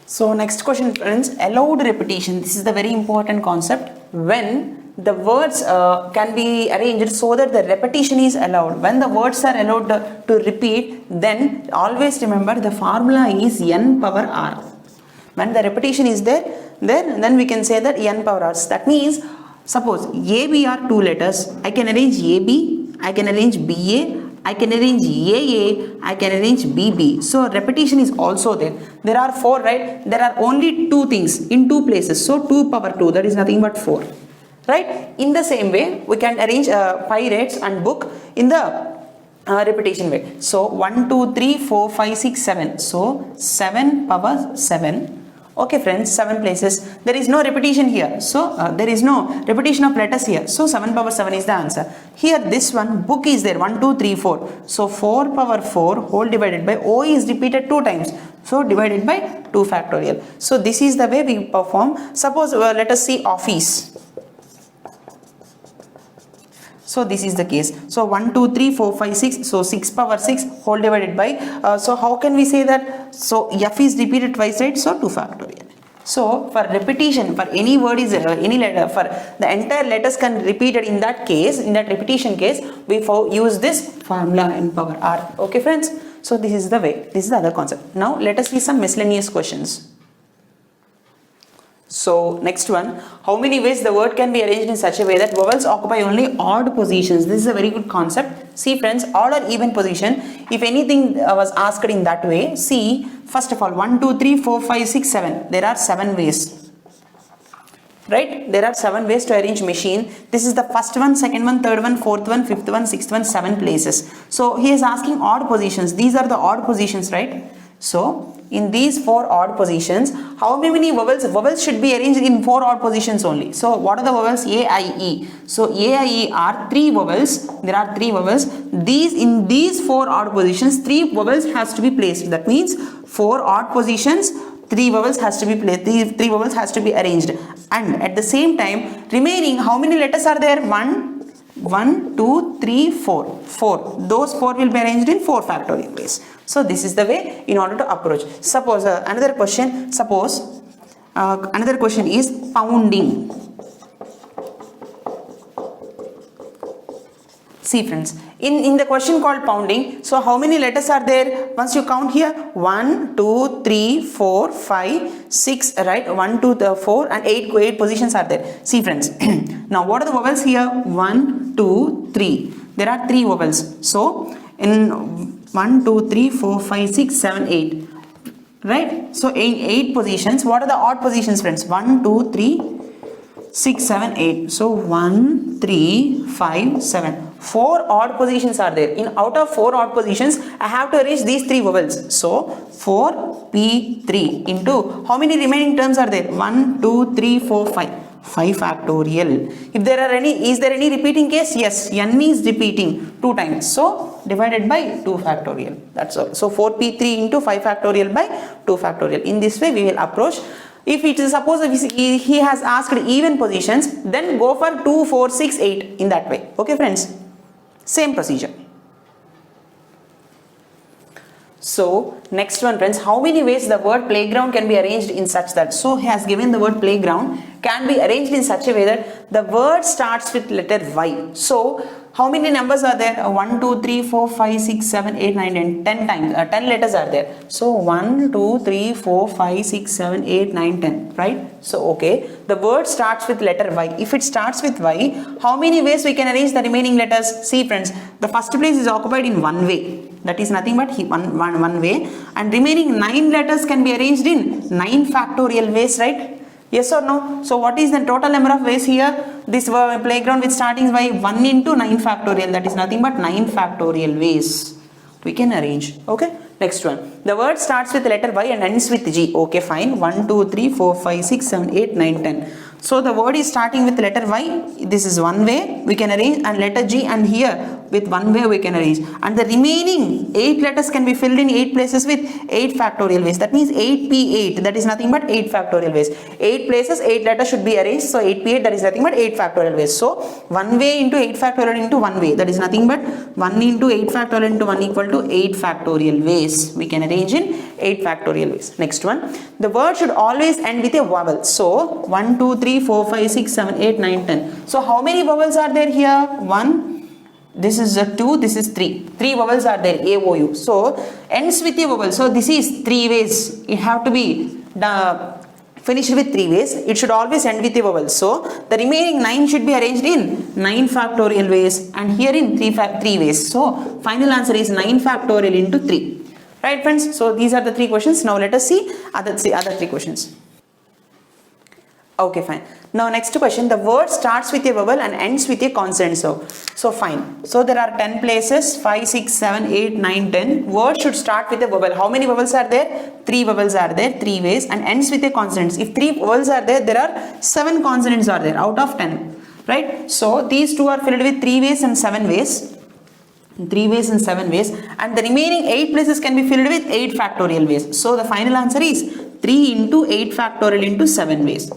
So next question friends, allowed repetition. This is the very important concept. When the words can be arranged so that the repetition is allowed. When the words are allowed to repeat, then always remember the formula is n power r. When the repetition is there, then we can say that n power r. That means suppose AB are two letters. I can arrange AB, I can arrange BA, I can arrange AA, I can arrange BB. So repetition is also there. There are four, right? There are only two things in two places. So 2 power 2, that is nothing but 4. Right? In the same way, we can arrange pirates and book in the repetition way. So 1, 2, 3, 4, 5, 6, 7. So 7 power 7. Okay friends, 7 places. There is no repetition here. So there is no repetition of letters here. So 7 power 7 is the answer. Here this one, book is there. 1, 2, 3, 4. So 4 power 4 whole divided by O is repeated 2 times. So divided by 2 factorial. So this is the way we perform. Suppose let us see office. So this is the case. So 1, 2, 3, 4, 5, 6. So 6 power 6 whole divided by. So how can we say that? So f is repeated twice, right? So 2 factorial. So for repetition, for any word is any letter, for the entire letters can repeated in that case, in that repetition case, we use this formula n power r. Okay friends. So this is the way. This is the other concept. Now let us see some miscellaneous questions. So next one, how many ways the word can be arranged in such a way that vowels occupy only odd positions? This is a very good concept. See friends, odd or even position, if anything was asked in that way, see, first of all, 1, 2, 3, 4, 5, 6, 7. There are 7 ways. Right? There are 7 ways to arrange machine. This is the first one, second one, third one, fourth one, fifth one, sixth one, 7 places. So he is asking odd positions. These are the odd positions, right? So in these 4 odd positions, how many vowels? Vowels should be arranged in 4 odd positions only. So what are the vowels? A, I, E. So A, I, E are 3 vowels. There are 3 vowels. In these 4 odd positions, 3 vowels has to be placed. That means 4 odd positions, 3 vowels has to be placed. 3 vowels has to be arranged. And at the same time, remaining how many letters are there? 1, 2, 3, 4. 4. Those 4 will be arranged in 4 factorial ways. So this is the way in order to approach. Suppose another question. Suppose another question is pounding. See friends, in the question called pounding, so how many letters are there? Once you count here, 1, 2, 3, 4, 5, 6, right? 1, 2, 4 and 8 positions are there. See friends, now what are the vowels here? 1, 2, 3. There are 3 vowels. So in 1, 2, 3, 4, 5, 6, 7, 8. Right? So in 8 positions, what are the odd positions friends? 1, 2, 3, 6, 7, 8. So 1, 3, 5, 7. 4 odd positions are there. Out of 4 odd positions, I have to arrange these 3 vowels. So 4 P3 into how many remaining terms are there? 1, 2, 3, 4, 5. 5 factorial. If there are any, is there any repeating case? Yes, n is repeating 2 times. So divided by 2 factorial. That's all. So 4P3 into 5 factorial by 2 factorial. In this way, we will approach. If it is suppose he has asked even positions, then go for 2, 4, 6, 8 in that way. Okay friends, same procedure. So next one friends, how many ways the word playground can be arranged in such that, so he has given the word playground can be arranged in such a way that the word starts with letter Y. So how many numbers are there? 1, 2, 3, 4, 5, 6, 7, 8, 9, 10. 10 times, 10 letters are there. So 1, 2, 3, 4, 5, 6, 7, 8, 9, 10, right? So okay, the word starts with letter Y. If it starts with Y, how many ways we can arrange the remaining letters? See friends, the first place is occupied in 1 way. That is nothing but one way, and remaining 9 letters can be arranged in 9 factorial ways, right? Yes or no? So what is the total number of ways here? This playground with starting by 1 into 9 factorial, that is nothing but 9 factorial ways we can arrange. Okay, next one. The word starts with letter Y and ends with G. Okay, fine. 1, 2, 3, 4, 5, 6, 7, 8, 9, 10. So the word is starting with letter Y. This is one way we can arrange, and letter G, and here with one way we can arrange, and the remaining 8 letters can be filled in 8 places with 8 factorial ways. That means 8p8, that is nothing but 8 factorial ways. 8 places 8 letters should be arranged, so 8p8, that is nothing but 8 factorial ways. So 1 way into 8 factorial into 1 way, that is nothing but 1 into 8 factorial into 1 equal to 8 factorial ways. We can arrange in 8 factorial ways. Next one, the word should always end with a vowel. So 1, 2, 3, 4, 5, 6, 7, 8, 9, 10. So how many vowels are there here? 1, this is a 2, this is 3. 3 vowels are there, A, O, U. So ends with a vowel. So this is 3 ways. It have to be finished with 3 ways. It should always end with a vowel. So the remaining 9 should be arranged in 9 factorial ways, and here in 3 ways. So final answer is 9 factorial into 3. Right, friends? So these are the 3 questions. Now let us see other 3 questions. Okay, fine. Now next question, the word starts with a vowel and ends with a consonant. So fine. So there are 10 places, 5, 6, 7, 8, 9, 10. Word should start with a vowel. How many vowels are there? 3 vowels are there, 3 ways, and ends with a consonant. If 3 vowels are there, there are 7 consonants are there out of 10. Right? So these 2 are filled with 3 ways and 7 ways. 3 ways and 7 ways, and the remaining 8 places can be filled with 8 factorial ways. So the final answer is 3 into 8 factorial into 7 ways.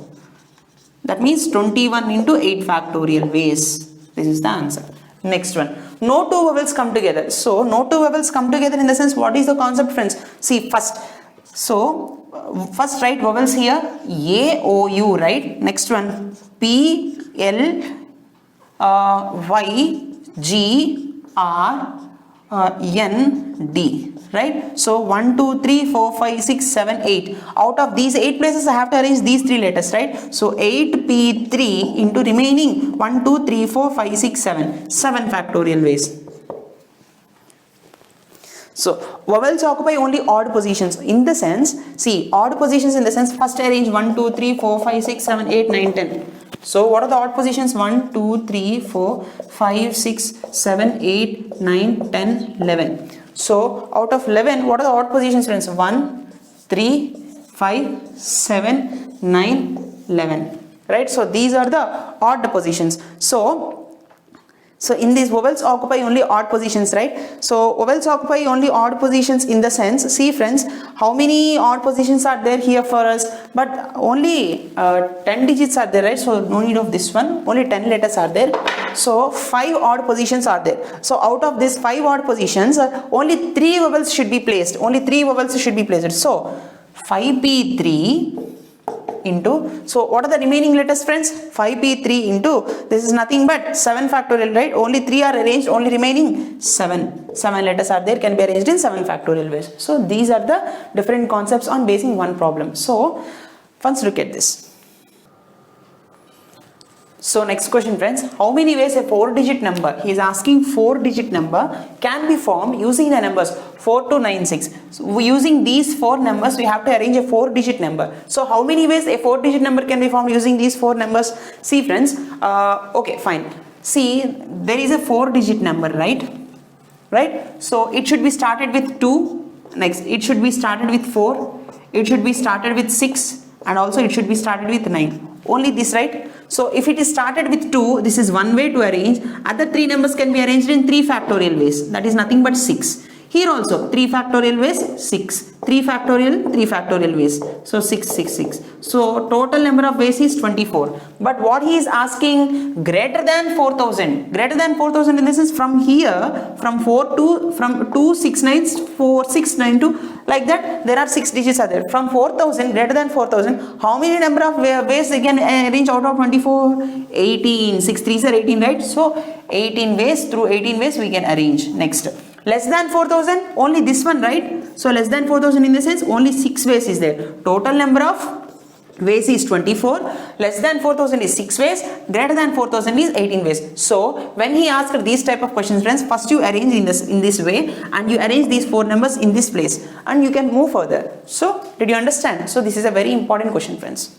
That means 21 into 8 factorial ways. This is the answer. Next one. No 2 vowels come together. So no 2 vowels come together in the sense, what is the concept, friends? See first. So first write vowels here. A, O, U, right? Next one. P, L, Y, G, R, N, D, right? So 1, 2, 3, 4, 5, 6, 7, 8. Out of these 8 places I have to arrange these 3 letters, right? So 8p3 into remaining 1, 2, 3, 4, 5, 6, 7. 7 factorial ways. So vowels occupy only odd positions in the sense, see odd positions in the sense, first arrange 1, 2, 3, 4, 5, 6, 7, 8, 9, 10. So what are the odd positions? 1, 2, 3, 4, 5, 6, 7, 8, 9, 10, 11. So out of 11, what are the odd positions, friends? 1, 3, 5, 7, 9, 11. Right? So these are the odd positions. So in these vowels occupy only odd positions, right? So vowels occupy only odd positions in the sense, see friends, how many odd positions are there here for us? But only 10 digits are there, right? So no need of this one, only 10 letters are there. So 5 odd positions are there. So out of these 5 odd positions, only 3 vowels should be placed. Only 3 vowels should be placed. So 5p3 into, so what are the remaining letters, friends? 5p3 into, this is nothing but 7 factorial, right? Only 3 are arranged, only remaining 7 letters are there, can be arranged in 7 factorial ways. So these are the different concepts on basing one problem. So let's look at this. So next question, friends, how many ways a 4-digit number, he is asking 4-digit number can be formed using the numbers 4 to 96. So using these 4 numbers, we have to arrange a 4-digit number. So how many ways a 4-digit number can be formed using these 4 numbers? See friends, okay, fine. See, there is a 4-digit number, right? Right? So it should be started with 2. Next, it should be started with 4. It should be started with 6. And also it should be started with 9. Only this, right? So if it is started with 2, this is one way to arrange. Other 3 numbers can be arranged in 3 factorial ways. That is nothing but 6. Here also 3 factorial ways, 6. 3 factorial ways. So 6, 6, 6. So total number of ways is 24. But what he is asking, greater than 4000. Greater than 4000 in this is from here, from 2, 6, 9, 4, 6, 9 to, like that, there are 6 digits are there. From 4000, greater than 4000, how many number of ways they can arrange out of 24? 18. 6 3s are 18, right? So 18 ways, through 18 ways we can arrange. Next. Less than 4000, only this one, right? So less than 4000 in the sense, only 6 ways is there. Total number of ways is 24. Less than 4000 is 6 ways. Greater than 4000 is 18 ways. So when he asked these type of questions, friends, first you arrange in this way, and you arrange these 4 numbers in this place, and you can move further. So did you understand? So this is a very important question, friends.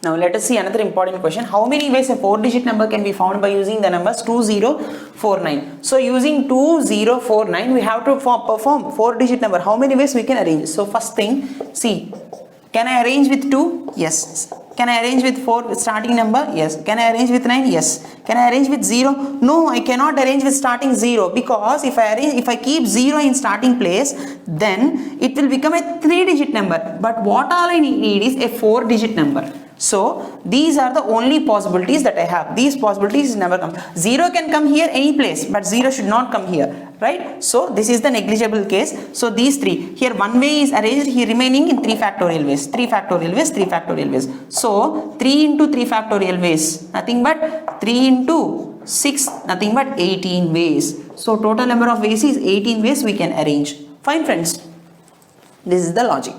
Now let us see another important question. How many ways a 4-digit number can be found by using the numbers 2049? So using 2049, we have to perform 4-digit number. How many ways we can arrange? So first thing, see, can I arrange with 2? Yes. Can I arrange with 4 starting number? Yes. Can I arrange with 9? Yes. Can I arrange with 0? No, I cannot arrange with starting 0, because if I keep 0 in starting place, then it will become a 3-digit number. But what all I need is a 4-digit number. So these are the only possibilities that I have. These possibilities never come. 0 can come here any place, but 0 should not come here, right? So this is the negligible case. So these 3 here, one way is arranged here remaining in 3 factorial ways, 3 factorial ways, 3 factorial ways. So 3 into 3 factorial ways, nothing but 3 into 6, nothing but 18 ways. So total number of ways is 18 ways we can arrange. Fine friends, this is the logic.